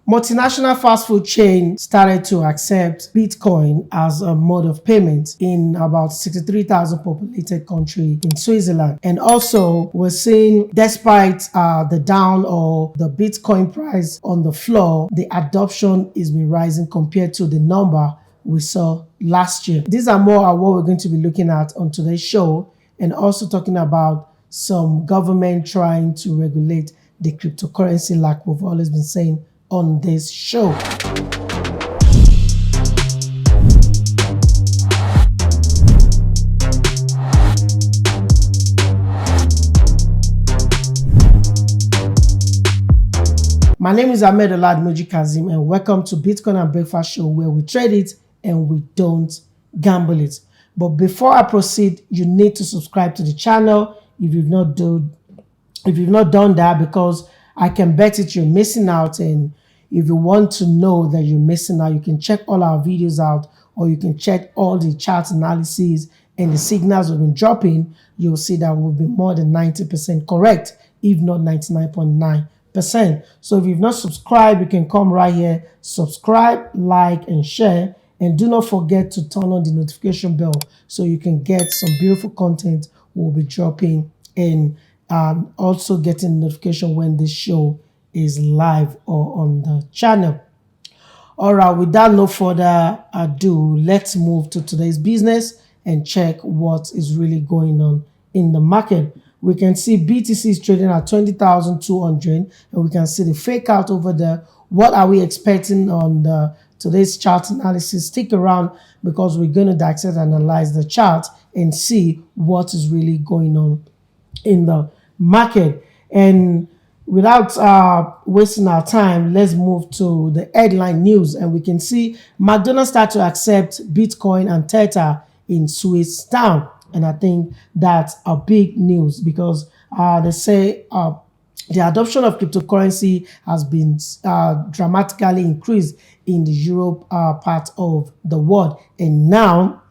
Multinational fast food chain started to accept Bitcoin as a mode of payment in about 63,000 populated country in Switzerland. And also, we're seeing, despite the down or the Bitcoin price on the floor, the adoption is been rising compared to the number we saw last year. These are more of what we're going to be looking at on today's show, and also talking about some government trying to regulate the cryptocurrency like we've always been saying on this show. My name is Ahmed Oladmoji Kazim, and welcome to Bitcoin and Breakfast Show, where we trade it and we don't gamble it. But before I proceed, you need to subscribe to the channel if you've not done that, because I can bet it you're missing out. And if you want to know that you're missing out, you can check all our videos out, or you can check all the chart analyses and the signals we've been dropping. You'll see that we'll be more than 90% correct, if not 99.9%. So if you've not subscribed, you can come right here, subscribe, like, and share. And do not forget to turn on the notification bell so you can get some beautiful content we'll be dropping, and also getting notification when this show is live or on the channel. All right, without no further ado, let's move to today's business and check what is really going on in the market. We can see BTC is trading at 20,200, and we can see the fake out over there. What are we expecting on today's chart analysis? Stick around, because we're going to dissect and analyze the chart and see what is really going on in the market. And without wasting our time, let's move to the headline news. And we can see McDonald start to accept Bitcoin and TATSE in Swiss town. And I think that's a big news, because they say the adoption of cryptocurrency has been dramatically increased in the Europe part of the world. And now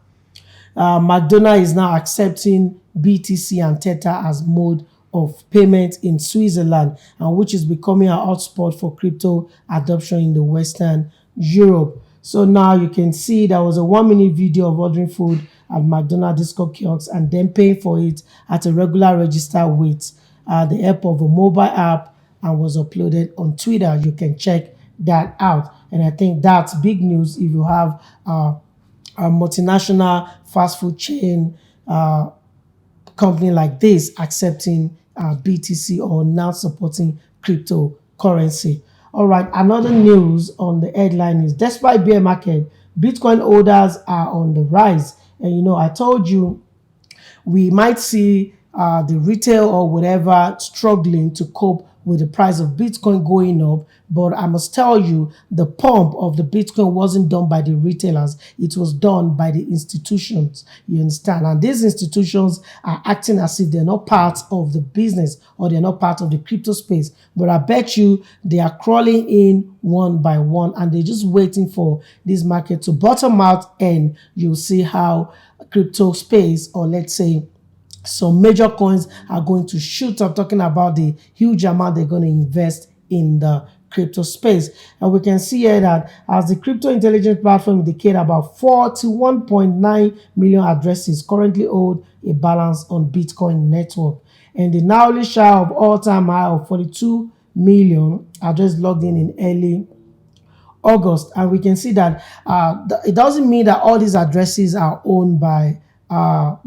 McDonald is now accepting BTC and TATSE as mode of payment in Switzerland, and which is becoming a hotspot for crypto adoption in the Western Europe. So now you can see there was a 1-minute video of ordering food at McDonald's Disco kiosks and then paying for it at a regular register with the help of a mobile app, and was uploaded on Twitter. You can check that out. And I think that's big news if you have a multinational fast food chain company like this accepting BTC or now supporting cryptocurrency. All right, another news on the headline is, despite bear market, Bitcoin holders are on the rise. And I told you we might see the retail or whatever struggling to cope with the price of Bitcoin going up. But I must tell you, the pump of the Bitcoin wasn't done by the retailers. It was done by the institutions. You understand? And these institutions are acting as if they're not part of the business, or they're not part of the crypto space. But I bet you they are crawling in one by one, and they're just waiting for this market to bottom out, and you'll see how crypto space, or let's say some major coins, are going to shoot up, talking about the huge amount they're going to invest in the crypto space. And we can see here that as the crypto intelligence platform indicate, about 41.9 million addresses currently hold a balance on Bitcoin network, and the now shy of all-time high of 42 million addresses logged in early August. And we can see that it doesn't mean that all these addresses are owned by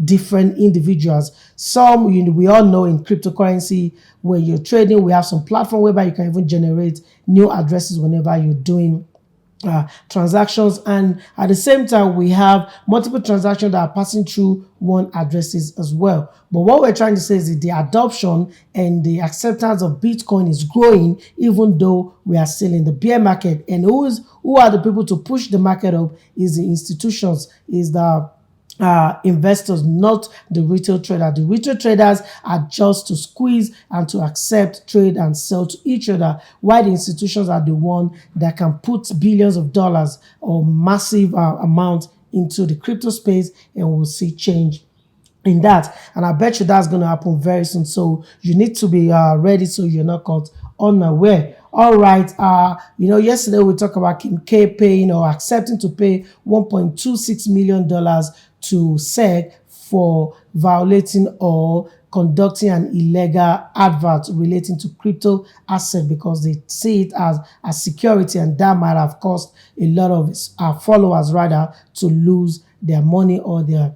different individuals. Some, we all know in cryptocurrency, when you're trading, we have some platform whereby you can even generate new addresses whenever you're doing transactions. And at the same time, we have multiple transactions that are passing through one addresses as well. But what we're trying to say is that the adoption and the acceptance of Bitcoin is growing, even though we are still in the bear market. And who are the people to push the market up? Is the institutions, is the investors, not the retail trader. The retail traders are just to squeeze and to accept, trade, and sell to each other, while the institutions are the one that can put billions of dollars or massive amount into the crypto space, and we'll see change in that. And I bet you that's going to happen very soon. So you need to be ready so you're not caught unaware. All right. Yesterday we talked about Kim K paying or accepting to pay $1.26 million to SEC for violating or conducting an illegal advert relating to crypto asset because they see it as security, and that might have caused a lot of our followers rather to lose their money or their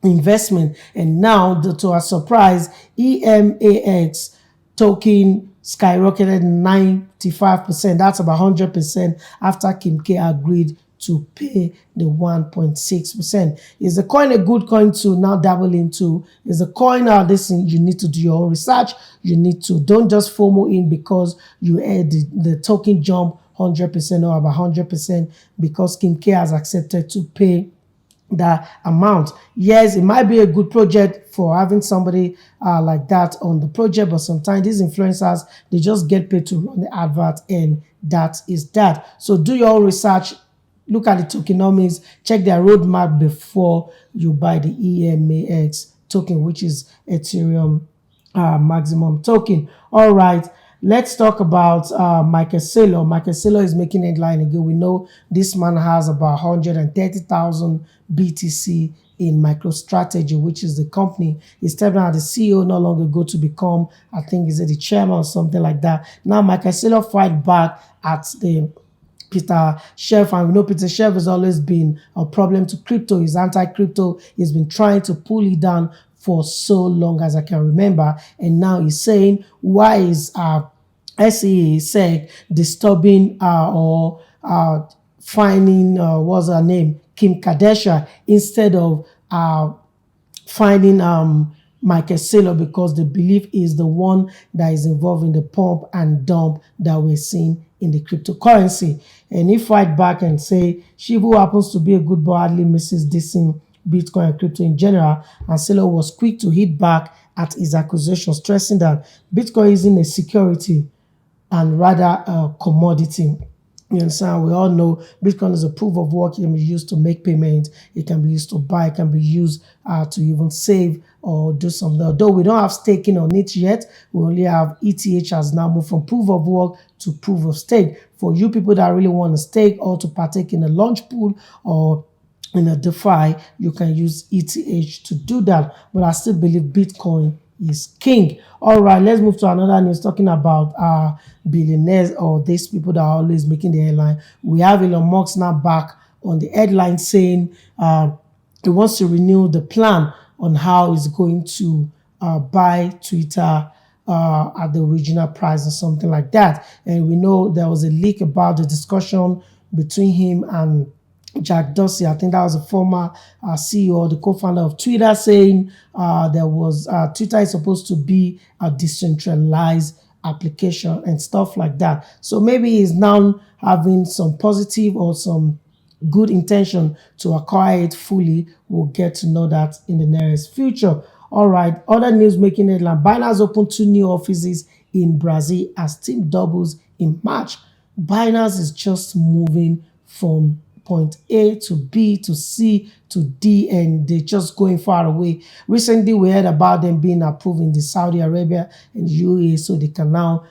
investment. And now, to our surprise, EMAX token skyrocketed 95%. That's about 100% after Kim K agreed to pay the 1.6%. Is the coin a good coin to now dabble into? Is the coin this thing? You need to do your own research. You need to, don't just FOMO in because you heard the token jump 100% or about 100% because Kim K has accepted to pay that amount. Yes, it might be a good project for having somebody like that on the project, but sometimes these influencers, they just get paid to run the advert, and that is that. So do your own research, look at the tokenomics, check their roadmap before you buy the EMAX token, which is Ethereum maximum token. All right. Let's talk about Michael Saylor. Michael Saylor is making headline again. We know this man has about 130,000 BTC in MicroStrategy, which is the company. He's stepped down as the CEO not long ago to become, I think, is it the chairman or something like that. Now, Michael Saylor fight back at the Peter Schiff, and we know Peter Schiff has always been a problem to crypto. He's anti-crypto. He's been trying to pull it down for so long as I can remember, and now he's saying, why is SEC disturbing or finding what's her name, Kim Kardashian, instead of finding Michael Saylor, because the belief is the one that is involved in the pump and dump that we're seeing in the cryptocurrency. And he fight back and say, she who happens to be a good boy hardly misses dissing Bitcoin and crypto in general, and Saylor was quick to hit back at his accusation, stressing that Bitcoin isn't a security and rather a commodity. You understand? We all know Bitcoin is a proof of work. It can be used to make payments. It can be used to buy. It can be used to even save or do something. Although we don't have staking on it yet, we only have ETH has now moved from proof of work to proof of stake. For you people that really want to stake or to partake in a launch pool or in a DeFi, you can use ETH to do that. But I still believe Bitcoin is king. All right, let's move to another news talking about billionaires or these people that are always making the headline. We have Elon Musk now back on the headline saying he wants to renew the plan on how he's going to buy Twitter at the original price or something like that. And we know there was a leak about the discussion between him and Jack Dorsey. I think that was a former CEO, the co-founder of Twitter, saying Twitter is supposed to be a decentralized application and stuff like that. So maybe he's now having some positive or some good intention to acquire it fully. We'll get to know that in the nearest future. All right, other news making headline. Binance opened 2 new offices in Brazil as team doubles in March. Binance is just moving from point A to B to C to D, and they're just going far away. Recently, we heard about them being approved in the Saudi Arabia and UAE, so they can now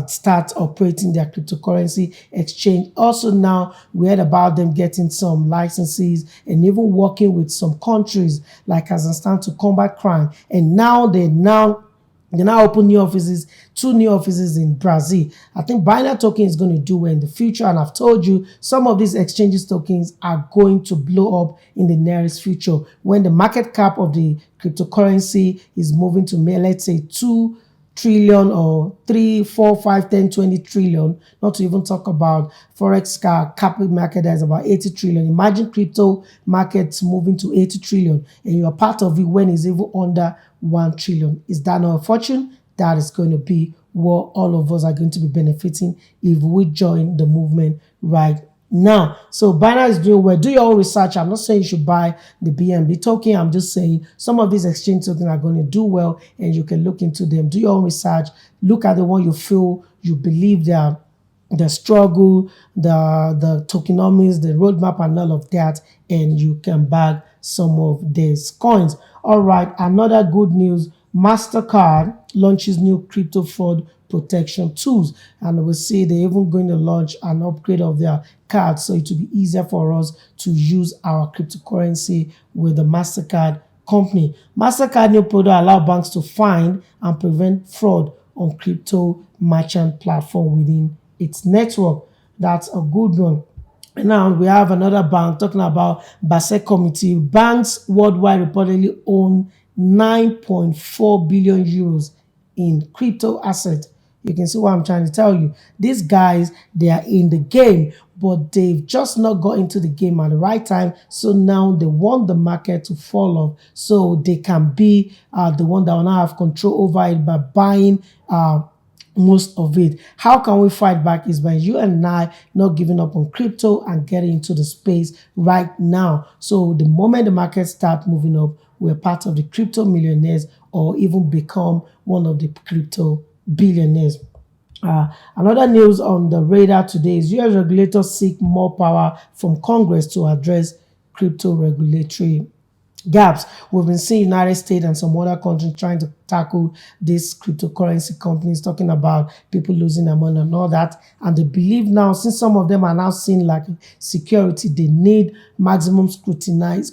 start operating their cryptocurrency exchange. Also now, we heard about them getting some licenses and even working with some countries like Kazakhstan to combat crime. And now they now open new offices, 2 new offices in Brazil. I think Binance token is going to do well in the future. And I've told you, some of these exchanges tokens are going to blow up in the nearest future when the market cap of the cryptocurrency is moving to, let's say, 2 trillion or 3, 4, 5, 10, 20 trillion, not to even talk about Forex capital market that is about 80 trillion. Imagine crypto markets moving to 80 trillion and you're part of it when it's even under 1 trillion. Is that not a fortune? That is going to be what all of us are going to be benefiting if we join the movement right now. So Binance is doing well. Do your own research. I'm not saying you should buy the BNB token. I'm just saying some of these exchange tokens are going to do well and you can look into them. Do your own research. Look at the one you feel you believe the struggle, the tokenomics, the roadmap and all of that, and you can bag some of these coins. All right, another good news. MasterCard launches new crypto fraud protection tools, and we'll see they're even going to launch an upgrade of their card, so it will be easier for us to use our cryptocurrency with the MasterCard company. MasterCard new product allow banks to find and prevent fraud on crypto merchant platform within its network. That's a good one. Now we have another bank talking about Basel Committee. Banks worldwide reportedly own 9.4 billion euros in crypto assets. You can see what I'm trying to tell you. These guys, they are in the game, but they've just not got into the game at the right time. So now they want the market to fall off so they can be the one that will now have control over it by buying most of it. How can we fight back is by you and I not giving up on crypto and getting into the space right now. So the moment the market starts moving up, we're part of the crypto millionaires or even become one of the crypto billionaires. Another news on the radar today is US regulators seek more power from Congress to address crypto regulatory gaps. We've been seeing United States and some other countries trying to tackle these cryptocurrency companies, talking about people losing their money and all that. And they believe now, since some of them are now seeing like security, they need maximum scrutiny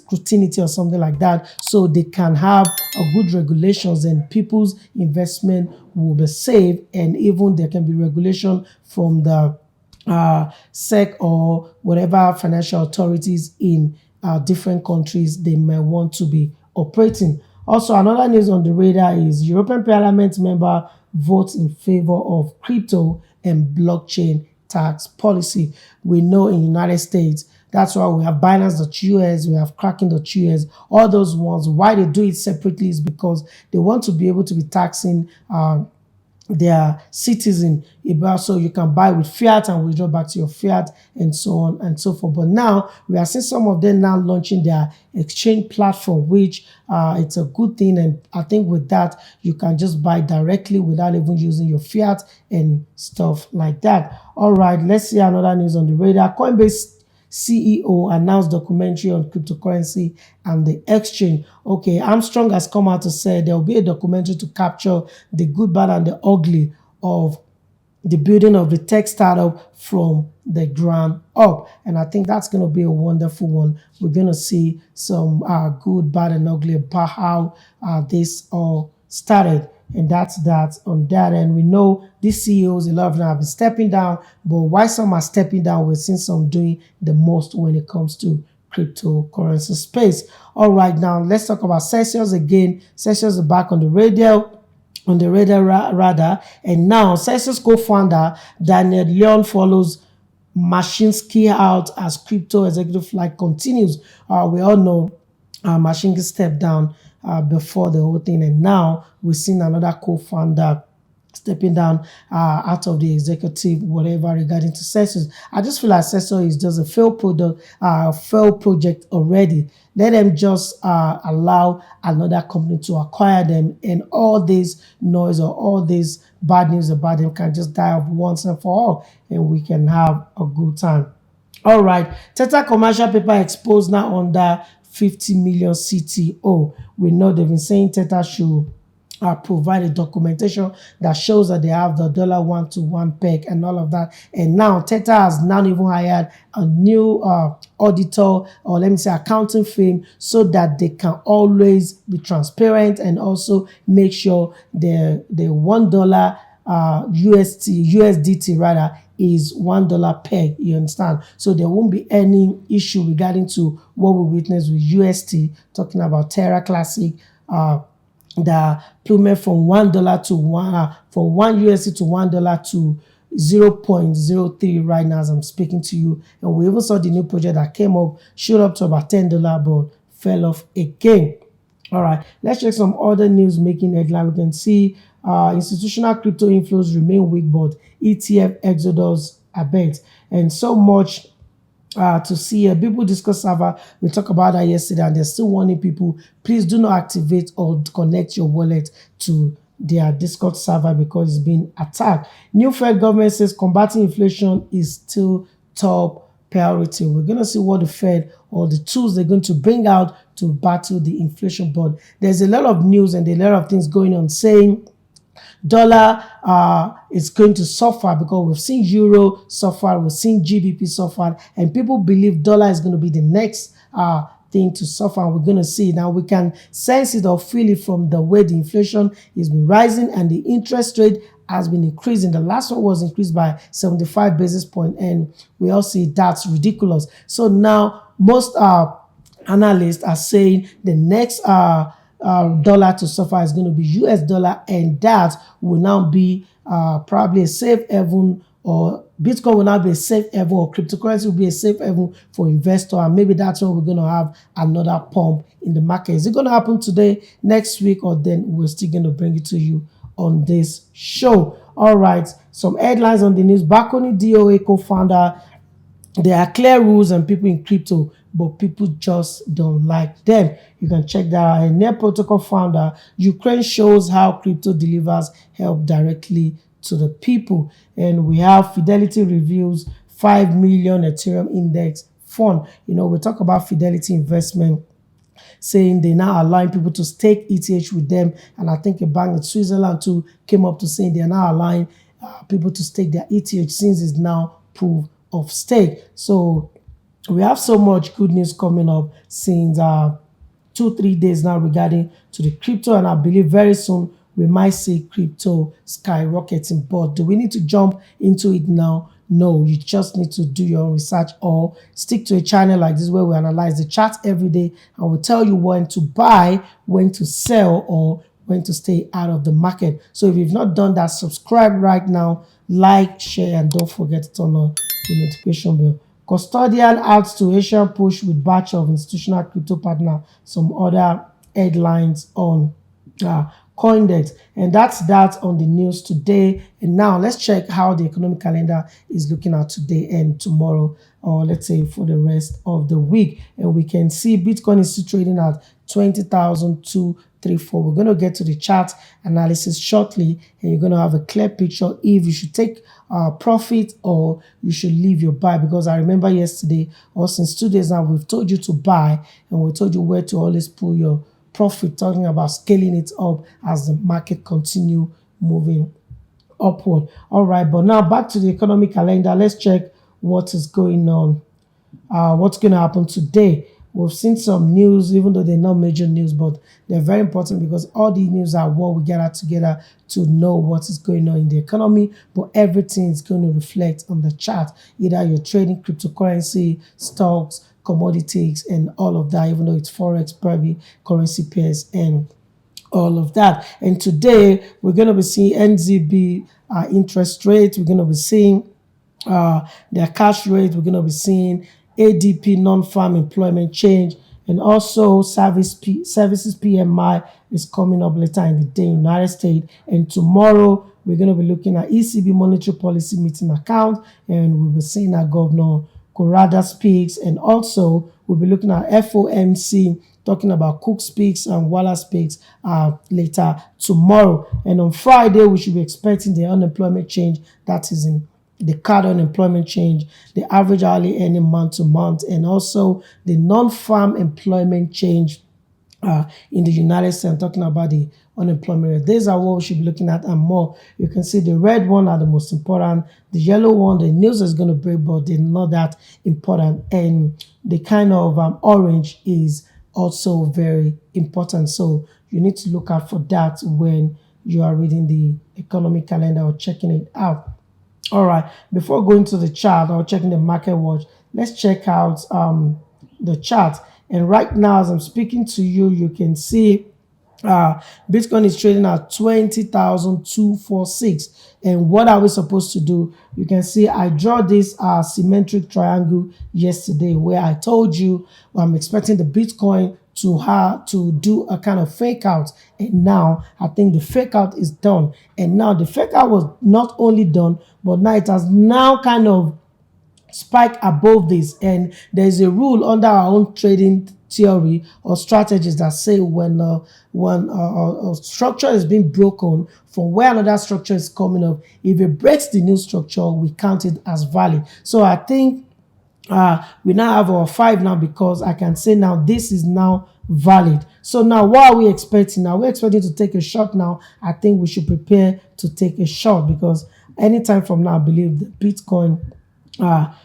or something like that, so they can have a good regulations and people's investment will be safe, and even there can be regulation from the SEC or whatever financial authorities in different countries they may want to be operating. Also, another news on the radar is European Parliament member votes in favor of crypto and blockchain tax policy. We know in the United States, that's why we have Binance.us, we have Kraken.us, all those ones. Why they do it separately is because they want to be able to be taxing their citizen, so you can buy with fiat and withdraw back to your fiat and so on and so forth. But now we are seeing some of them now launching their exchange platform, which it's a good thing, and I think with that you can just buy directly without even using your fiat and stuff like that. All right, let's see another news on the radar. Coinbase CEO announced documentary on cryptocurrency and the exchange. Okay, Armstrong has come out to say there will be a documentary to capture the good, bad, and the ugly of the building of the tech startup from the ground up. And I think that's going to be a wonderful one. We're going to see some good, bad, and ugly about how this all started. And that's that on that. And we know these CEOs, a lot of them have been stepping down, but while some are stepping down, we're seeing some doing the most when it comes to cryptocurrency space. All right, now let's talk about Celsius again. Celsius is back on the radar. Rather, and now Celsius co-founder Daniel Leon follows Mashinsky out as crypto executive flight continues. We all know Mashinsky stepped down before the whole thing, and now we've seen another co-founder stepping down out of the executive whatever regarding to Celsius. I just feel like Celsius is just a failed project already. Let them just allow another company to acquire them, and all this noise or all this bad news about them can just die off once and for all, and we can have a good time. All right, TATSE commercial paper exposed now under 50 million CTO. We know they've been saying TATSE should provide a documentation that shows that they have the $1-to-1 peg and all of that. And now TATSE has now even hired a new auditor, or let me say accounting firm, so that they can always be transparent and also make sure the $1 USDT rather is $1 peg, you understand? So there won't be any issue regarding to what we witnessed with UST, talking about Terra Classic, the plummet from $1 to from $1 USD to $1 to 0.03 right now as I'm speaking to you. And we even saw the new project that came up, shot up to about $10, but fell off again. All right, let's check some other news making headline. We can see institutional crypto inflows remain weak, but ETF exodus abates, and so much to see. People discuss server. We talked about that yesterday, and they're still warning people, please do not activate or connect your wallet to their Discord server because it's been attacked. New Fed government says combating inflation is still top priority. We're going to see what the Fed or the tools they're going to bring out to battle the inflation. But there's a lot of news and a lot of things going on saying dollar is going to suffer because we've seen euro suffer, we've seen GBP suffer, and people believe dollar is going to be the next thing to suffer, and we're going to see. Now we can sense it or feel it from the way the inflation has been rising and the interest rate has been increasing. The last one was increased by 75 basis points, and we all see that's ridiculous. So now most analysts are saying the next dollar to suffer is going to be US dollar, and that will now be probably a safe haven, or Bitcoin will now be a safe haven, or cryptocurrency will be a safe haven for investor, and maybe that's when we're going to have another pump in the market. Is it going to happen today, next week, or then we're still going to bring it to you on this show? All right, some headlines on the news. Bakoni DOA co-founder, there are clear rules and people in crypto, but people just don't like them. You can check that out. And Near Protocol founder, Ukraine shows how crypto delivers help directly to the people. And we have Fidelity reviews 5 million Ethereum index fund. You know, we talk about Fidelity investment, saying they now allowing people to stake ETH with them. And I think a bank in Switzerland too came up to saying they're now allowing people to stake their ETH since it's now proof of stake. So we have so much good news coming up since 2-3 days now regarding to the crypto, and I believe very soon we might see crypto skyrocketing. But do we need to jump into it now? No, you just need to do your own research or stick to a channel like this where we analyze the chart every day and we'll tell you when to buy, when to sell, or when to stay out of the market. So if you've not done that, subscribe right now, like, share, and don't forget to turn on the notification bell. Custodian adds to Asian push with batch of institutional crypto partner. Some other headlines on CoinDesk. And that's that on the news today. And now let's check how the economic calendar is looking at today and tomorrow, or let's say for the rest of the week. And we can see Bitcoin is still trading at 20,234. We're going to get to the chart analysis shortly, and you're going to have a clear picture if you should take profit or you should leave your buy. Because I remember yesterday, or since 2 days now, we've told you to buy and we told you where to always pull your profit, talking about scaling it up as the market continue moving upward. All right, but now back to the economic calendar. Let's check what is going on, what's going to happen today. We've seen some news, even though they're not major news, but they're very important because all the news are what we gather together to know what is going on in the economy. But everything is going to reflect on the chart. Either you're trading cryptocurrency, stocks, commodities, and all of that, even though it's forex, private currency pairs, and all of that. And today we're going to be seeing NZB interest rate. We're going to be seeing their cash rate. We're going to be seeing ADP non-farm employment change, and also services PMI is coming up later in the day in the United States. And tomorrow we're going to be looking at ECB monetary policy meeting account, and we'll be seeing our Governor Corrada speaks, and also we'll be looking at FOMC talking about Cook speaks and Wallace speaks later tomorrow. And on Friday we should be expecting the unemployment change, that is in the card unemployment change, the average hourly earning month to month, and also the non-farm employment change in the United States. I'm talking about the unemployment rate. These are what we should be looking at and more. You can see the red one are the most important. The yellow one, the news is going to break, but they're not that important. And the kind of orange is also very important. So you need to look out for that when you are reading the economic calendar or checking it out. All right, before going to the chart or checking the market watch, let's check out the chart. And right now, as I'm speaking to you, you can see Bitcoin is trading at 20,246. And what are we supposed to do? You can see I draw this symmetric triangle yesterday where I told you I'm expecting the Bitcoin to do a kind of fake out, and now I think the fake out is done. And now the fake out was not only done, but now it has now kind of spiked above this. And there's a rule under our own trading theory or strategies that say when a structure is being broken from where another structure is coming up, if it breaks the new structure, we count it as valid. So I think we now have our 5 now, because I can say now this is now valid. So now what are we expecting? Now we're expecting to take a short now. I think we should prepare to take a short, because anytime from now I believe the Bitcoin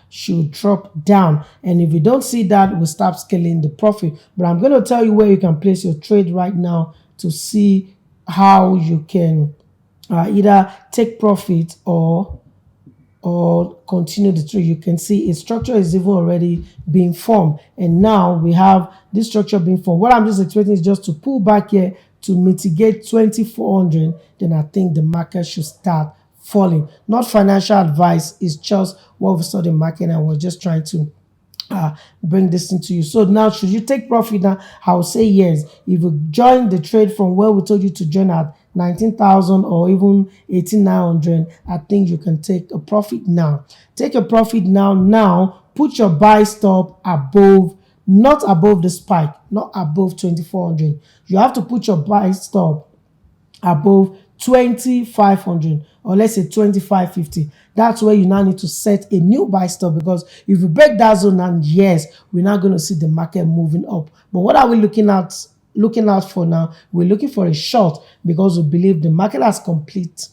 should drop down, and if you don't see that, we'll start scaling the profit. But I'm going to tell you where you can place your trade right now to see how you can either take profit or continue the trade. You can see a structure is even already being formed, and now we have this structure being formed. What I'm just expecting is just to pull back here to mitigate 2400, then I think the market should start falling. Not financial advice, it's just what we saw the market, and we're just trying to bring this into you. So now, should you take profit now? I will say yes. If you join the trade from where we told you to join at 19,000 or even 18,900, I think you can take a profit now. Take a profit now. Now, put your buy stop above, not above the spike, not above 2,400. You have to put your buy stop above 2,500, or let's say 2,550. That's where you now need to set a new buy stop, because if you break that zone, and yes, we're not going to see the market moving up. But what are we looking out for now? We're looking for a short, because we believe the market has complete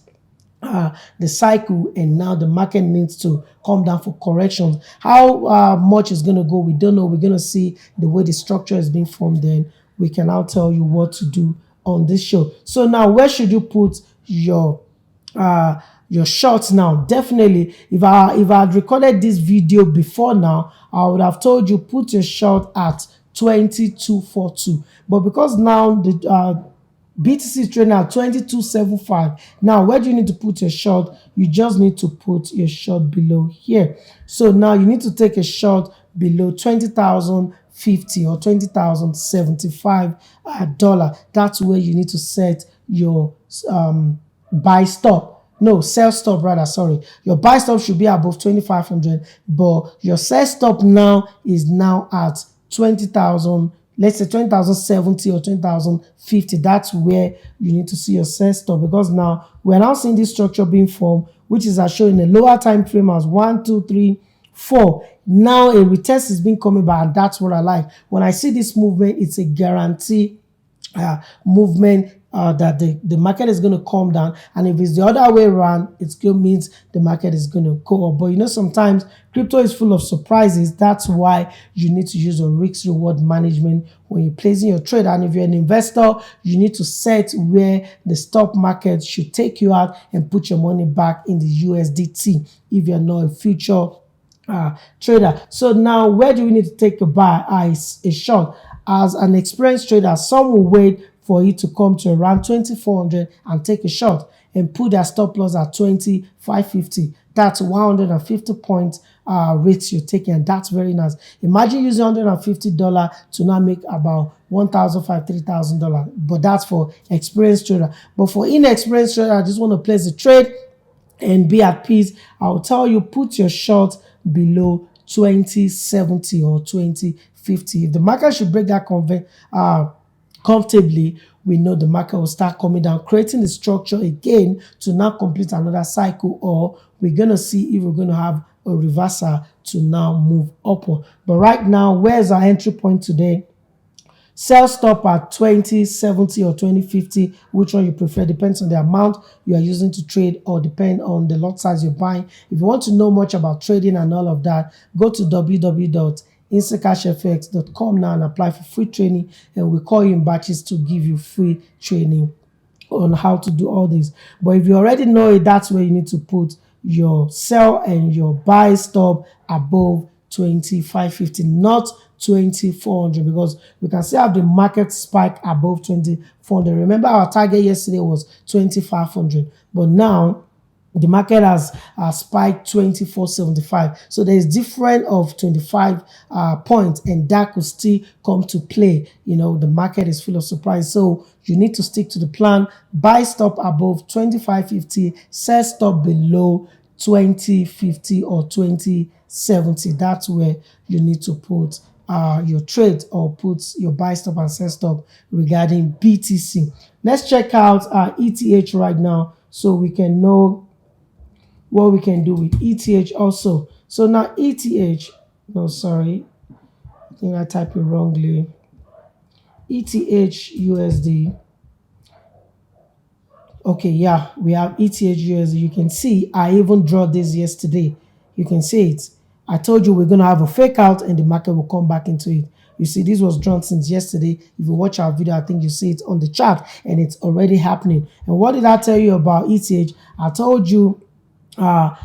the cycle, and now the market needs to come down for corrections. How much is going to go, we don't know. We're going to see the way the structure is being formed, then we can now tell you what to do on this show. So now, where should you put your shorts now? Definitely, if I had recorded this video before now, I would have told you put your short at 2242. But because now the BTC is trading at 2275. Now, where do you need to put your short? You just need to put your short below here. So now you need to take a short below 20,050 or $20,075. That's where you need to set your buy stop. No, sell stop rather, sorry. Your buy stop should be above 2,500, but your sell stop now is now at 20,000. Let's say 20,070 or 20,050. That's where you need to see your sell stop, because now we're now seeing this structure being formed, which is showing a lower time frame as 1, 2, 3, 4. Now a retest is being coming by, and that's what I like. When I see this movement, it's a guarantee movement that the market is going to come down, and if it's the other way around, it still means the market is going to go up. But you know, sometimes crypto is full of surprises. That's why you need to use a risk reward management when you're placing your trade. And if you're an investor, you need to set where the stock market should take you out and put your money back in the USDT if you're not a future trader. So now, where do we need to take a buy? A short. As an experienced trader, some will wait for it to come to around 2,400 and take a short and put their stop loss at 20,550. That's 150 points rates you're taking, and that's very nice. Imagine using $150 to now make about $1,500, $3,000. But that's for experienced trader. But for inexperienced trader, I just want to place a trade and be at peace. I'll tell you, put your short below 2070 or 2050. If the market should break that comfortably, we know the market will start coming down, creating the structure again to now complete another cycle, or we're going to see if we're going to have a reversal to now move upward. But right now, where's our entry point today? Sell stop at 2070 or 2050, which one you prefer, depends on the amount you are using to trade, or depend on the lot size you're buying. If you want to know much about trading and all of that, go to www.instacashfx.com now and apply for free training, and we call you in batches to give you free training on how to do all this. But if you already know it, that's where you need to put your sell and your buy stop above 2,550, not 2,400, because we can still have the market spike above 2,400. Remember, our target yesterday was 2,500, but now the market has spiked 2,475. So there is difference of 25 points, and that could still come to play. You know, the market is full of surprise, so you need to stick to the plan. Buy stop above 2,550, sell stop below 2050 or 2070. That's where you need to put your trade, or put your buy stop and sell stop regarding BTC. Let's check out ETH right now so we can know what we can do with ETH also. So now ETH, no, sorry, I think I typed it wrongly. USD. Okay, yeah, we have ETH USD. You can see I even draw this yesterday. You can see it. I told you we're going to have a fake out and the market will come back into it. You see, this was drawn since yesterday. If you watch our video, I think you see it on the chart and it's already happening. And what did I tell you about ETH? I told you our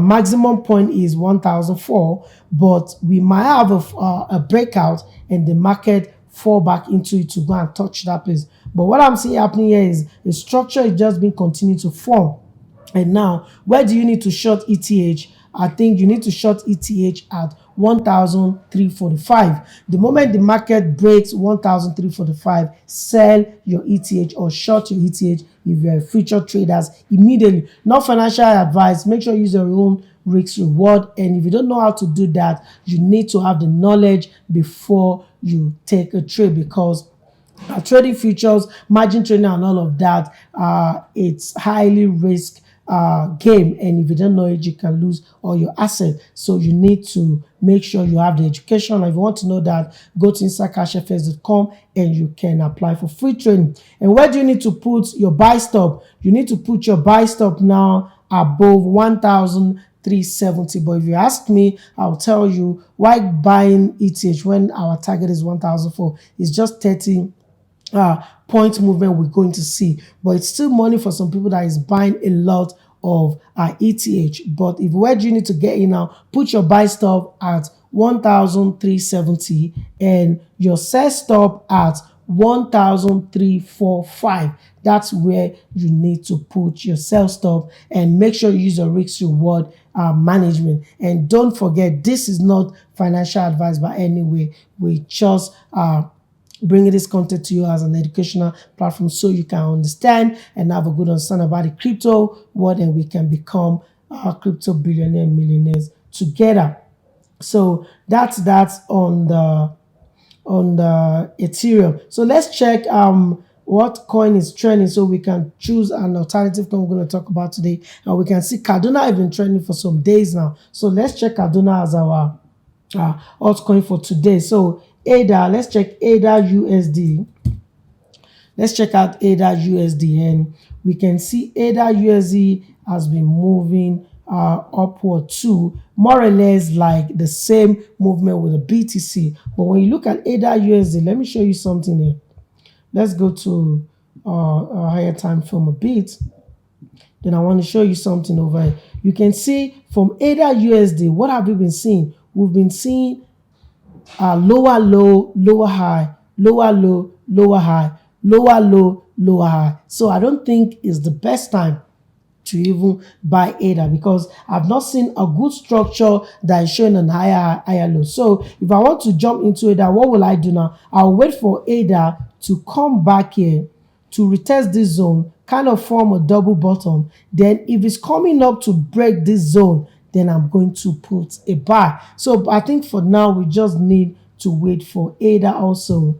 maximum point is 1,004, but we might have a breakout and the market fall back into it to go and touch that place. But what I'm seeing happening here is the structure is just been continuing to form. And now, where do you need to short ETH? I think you need to short ETH at 1,345. The moment the market breaks 1,345, sell your ETH or short your ETH if you're a future traders immediately. Not financial advice. Make sure you use your own risk reward. And if you don't know how to do that, you need to have the knowledge before you take a trade, because trading futures, margin trading and all of that, it's highly risk game, and if you don't know it, you can lose all your assets. So you need to make sure you have the education. If you want to know that, go to insidecashfs.com and you can apply for free training. And where do you need to put your buy stop? You need to put your buy stop now above 1,370. But if you ask me, I'll tell you why buying ETH when our target is 1,004. It's just 30 point movement we're going to see, but it's still money for some people that is buying a lot of ETH. But if where do you need to get in now, put your buy stop at 1,370 and your sell stop at 1,345. That's where you need to put your sell stop, and make sure you use your risk reward management. And don't forget, this is not financial advice by any way. We just bringing this content to you as an educational platform so you can understand and have a good understanding about the crypto world, and we can become crypto billionaire millionaires together. So that's on the Ethereum. So let's check what coin is trending so we can choose an alternative coin we're going to talk about today. And we can see Cardano has been trending for some days now. So let's check Cardano as our altcoin for today. So ADA, let's check ADA USD. Let's check out ADA USD, and we can see ADA USD has been moving upward too, more or less like the same movement with the BTC. But when you look at ADA USD, let me show you something here. Let's go to a higher time frame a bit. Then I want to show you something over here. You can see from ADA USD, what have we been seeing? We've been seeing lower low, lower high, lower low, lower high, lower low, lower high. So I don't think it's the best time to even buy ADA, because I've not seen a good structure that is showing an higher low. So if I want to jump into ADA, what will I do now? I'll wait for ADA to come back here to retest this zone, kind of form a double bottom. Then if it's coming up to break this zone, then I'm going to put a buy. So I think for now, we just need to wait for ADA also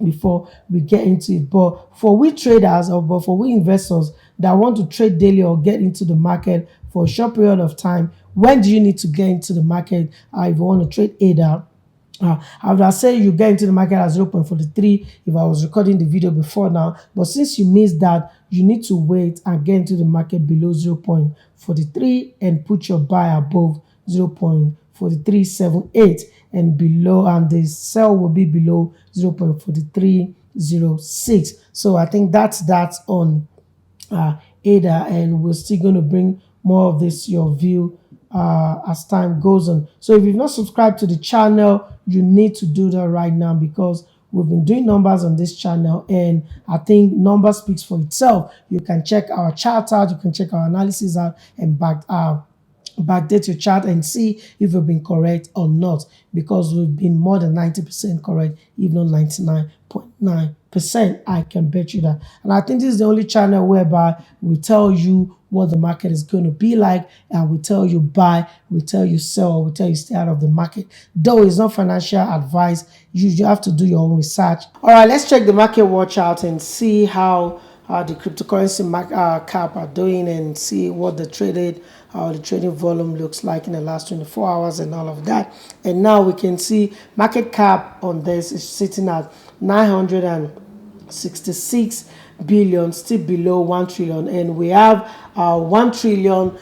before we get into it. But for we traders, or for we investors that want to trade daily or get into the market for a short period of time, when do you need to get into the market if you want to trade ADA? I would say you get into the market at 0.43 if I was recording the video before now. But since you missed that, you need to wait and get into the market below 0.43 and put your buy above 0.4378 and below, and the sell will be below 0.4306. So I think that's on ADA, and we're still going to bring more of this your view as time goes on. So if you've not subscribed to the channel, you need to do that right now, because we've been doing numbers on this channel, and I think numbers speaks for itself. You can check our chart out, you can check our analysis out, and backdate your chart and see if we've been correct or not, because we've been more than 90% correct, if not 99.9%. I can bet you that. And I think this is the only channel whereby we tell you what the market is going to be like, and we tell you buy, we tell you sell, we tell you stay out of the market. Though it's not financial advice, you have to do your own research. All right, let's check the market watch out and see how how the cryptocurrency cap are doing and see what the trading volume looks like in the last 24 hours and all of that. And now we can see market cap on this is sitting at 966 billion, still below 1 trillion, and we have 1 trillion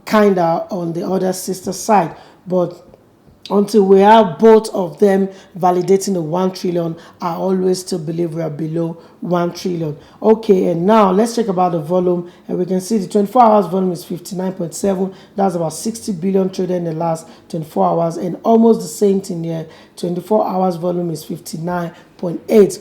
kinda on the other sister side. But until we have both of them validating the 1 trillion, I always still believe we are below 1 trillion. Okay, and now let's check about the volume, and we can see the 24 hours volume is 59.7. That's about 60 billion traded in the last 24 hours, and almost the same thing here. 24 hours volume is 59.8.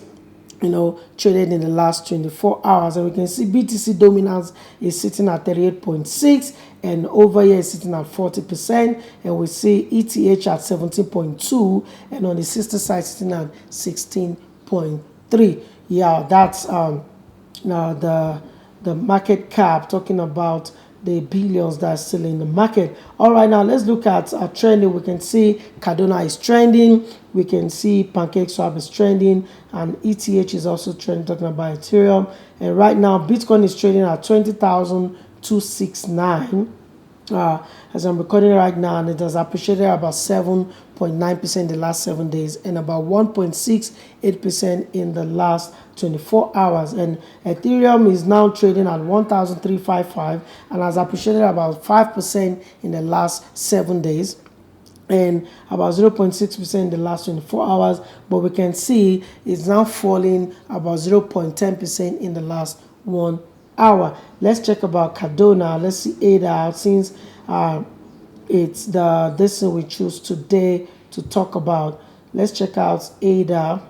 Traded in the last 24 hours. And we can see BTC dominance is sitting at 38.6, and over here is sitting at 40%. And we see ETH at 17.2, and on the sister side sitting at 16.3. Yeah, that's now the market cap, talking about the billions that are still in the market. All right, now let's look at trending. We can see Cardano is trending. We can see PancakeSwap is trending, and ETH is also trending, talking about Ethereum. And right now, Bitcoin is trading at 20,269. As I'm recording right now, and it has appreciated about 7.9% in the last 7 days, and about 1.68% in the last 24 hours. And Ethereum is now trading at 1,355 and has appreciated about 5% in the last 7 days, and about 0.6% in the last 24 hours. But we can see it's now falling about 0.10% in the last 1 hour. Let's check about Cardano. Let's see ADA, since it's this we choose today to talk about. Let's check out ADA.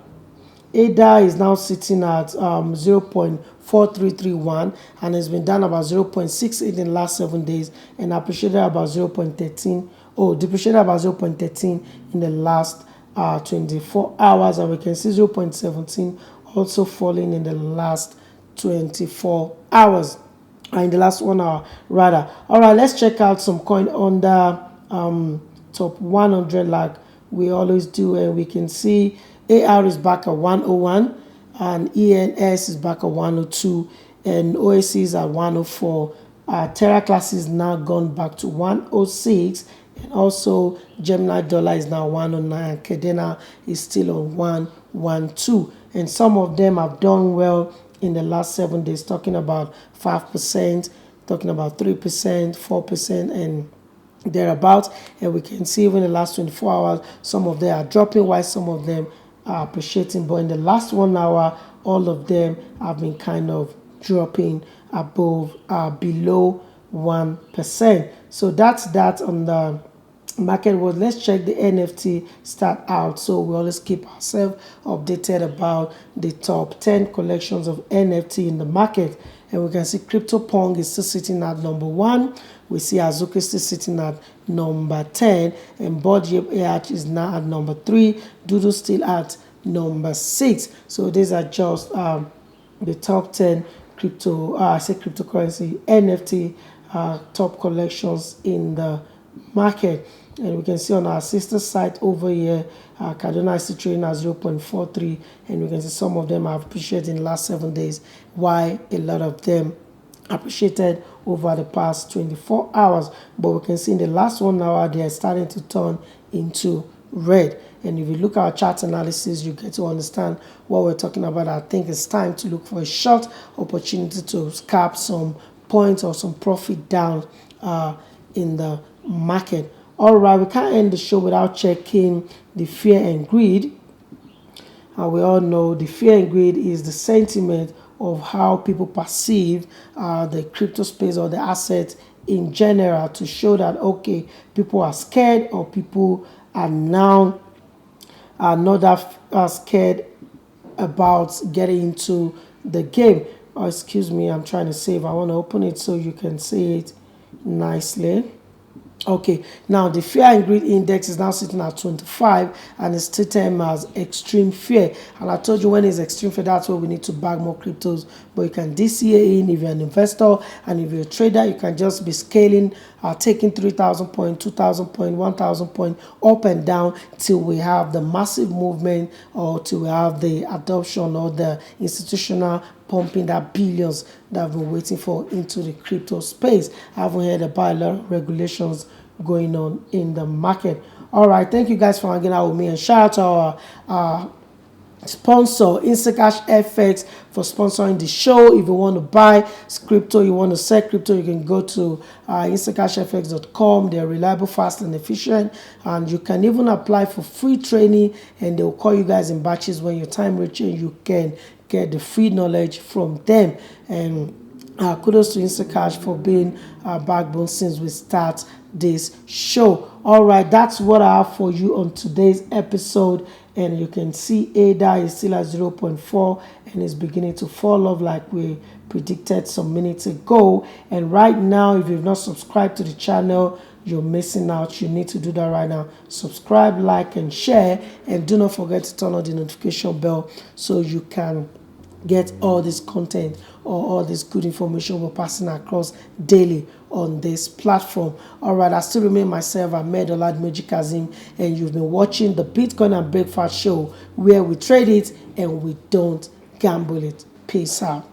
ADA is now sitting at 0.4331 and has been down about 0.68 in the last 7 days, and appreciated about 0.13. Depreciated about 0.13 in the last 24 hours, and we can see 0.17 also falling in the last 24 hours, in the last 1 hour rather. All right, let's check out some coin on the top 100 like we always do, and we can see AR is back at 101, and ENS is back at 102, and OSC is at 104. Terra class is now gone back to 106, and also Gemini dollar is now 109, and Cardano is still on 112. And some of them have done well in the last 7 days, talking about 5%, talking about 3%, 4%, and thereabouts. And we can see even in the last 24 hours, some of them are dropping while some of them are appreciating. But in the last 1 hour, all of them have been kind of dropping below 1%. So that's that on the market world. Let's check the NFT start out. So we always keep ourselves updated about the top 10 collections of NFT in the market. And we can see CryptoPunk is still sitting at number 1. We see Azuki still sitting at number 10, and Board AH is now at number 3. Doodle still at number 6. So these are just the top 10 cryptocurrency NFT top collections in the market. And we can see on our sister site over here, Cardano is trading at 0.43, and we can see some of them have appreciated in the last 7 days, while a lot of them appreciated over the past 24 hours. But we can see in the last 1 hour, they are starting to turn into red. And if you look at our chart analysis, you get to understand what we're talking about. I think it's time to look for a short opportunity to scalp some points or some profit down in the market. All right, we can't end the show without checking the fear and greed. We all know the fear and greed is the sentiment of how people perceive the crypto space or the asset in general, to show that, okay, people are scared, or people are now not that scared about getting into the game. Excuse me, I'm trying to save. I want to open it so you can see it nicely. Okay, now the fear and greed index is now sitting at 25, and it's still termed as extreme fear. And I told you, when it's extreme fear, that's where we need to bag more cryptos. But you can DCA in if you're an investor, and if you're a trader, you can just be scaling, taking 3,000 point, 2,000 point, 1,000 point up and down till we have the massive movement, or till we have the adoption or the institutional pumping that billions that I've been waiting for into the crypto space. I haven't heard about a lot of regulations going on in the market. All right, thank you guys for hanging out with me, and shout out to our sponsor Instacash FX for sponsoring the show. If you want to buy crypto, you want to sell crypto, you can go to instacashfx.com. They're reliable, fast, and efficient, and you can even apply for free training, and they'll call you guys in batches. When your time reaches, you can get the free knowledge from them. And kudos to Instacash for being our backbone since we start this show. All right, that's what I have for you on today's episode. And you can see ADA is still at 0.4 and is beginning to fall off like we predicted some minutes ago. And right now, if you've not subscribed to the channel, you're missing out. You need to do that right now. Subscribe, like, and share. And do not forget to turn on the notification bell so you can get all this content or all this good information we're passing across daily on this platform. All right, I still remain myself, Ahmed Oladmeji Kazeem, and you've been watching the Bitcoin and Breakfast Show, where we trade it and we don't gamble it. Peace out.